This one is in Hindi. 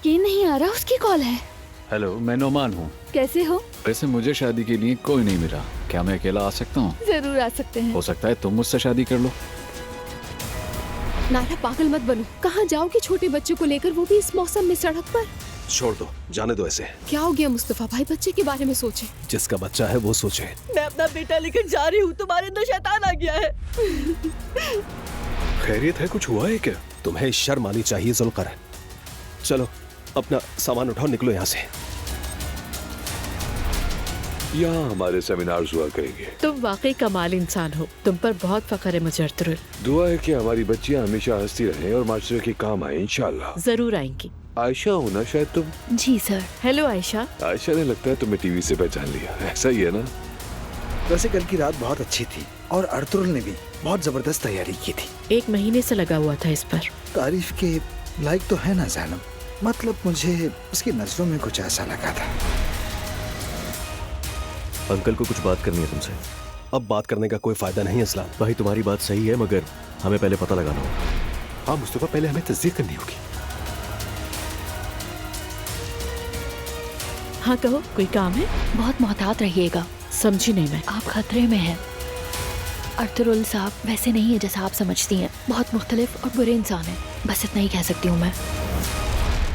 यकीन नहीं आ रहा, उसकी कॉल है। हेलो, मैं नोमान हूँ। कैसे हो? वैसे मुझे शादी के लिए कोई नहीं मिला, क्या मैं अकेला आ सकता हूँ? जरूर आ सकते हैं। हो सकता है तुम मुझसे शादी कर लो। नायरा पागल मत बनो, कहाँ जाओगे छोटे बच्चे को लेकर, वो भी इस मौसम में सड़क पर। छोड़ दो, जाने दो ऐसे। क्या हो गया मुस्तफा भाई, बच्चे के बारे में सोचे। जिसका बच्चा है वो सोचे। मैं अपना बेटा लेकर जा रही हूँ, तुम्हारे अंदर शैतान आ गया है। खैरियत है, कुछ हुआ है क्या? तुम्हें शर्म आनी चाहिए जुल्कर। चलो अपना सामान उठाओ, निकलो यहाँ से। यहाँ हमारे सेमिनार्स हुआ करेंगे। तुम वाकई कमाल इंसान हो, तुम पर बहुत फख्र है मुझे अर्तुगरुल। दुआ है कि हमारी बच्चियाँ हमेशा हंसती रहें और माशरे के काम आए इंशाल्लाह। जरूर आएंगी। आयशा हो ना शायद तुम? जी सर। हेलो आयशा। आयशा ने लगता है तुम्हें टीवी से पहचान लिया, ऐसा ही है ना? वैसे कल की रात बहुत अच्छी थी और अर्तुगरुल ने भी बहुत जबरदस्त तैयारी की थी। 1 महीने से लगा हुआ था इस पर। तारीफ के लायक तो है ना ज़ैनब, मतलब मुझे उसकी नजरों में कुछ ऐसा लगा था। अंकल को कुछ बात करनी है तुमसे। अब बात करने का कोई फायदा नहीं असलाम। भाई तुम्हारी बात सही है, मगर हमें पहले पता लगाना होगा। हाँ मुस्तफा, पहले हमें तस्दीक करनी होगी। हाँ कहो, कोई काम है? बहुत मोहतात रहिएगा। समझी नहीं मैं। आप खतरे में हैं। अर्तुगरुल साहब वैसे नहीं है जैसा आप समझती हैं, बहुत मुख्तलिफ और बुरे इंसान हैं। बस इतना ही कह सकती हूँ मैं।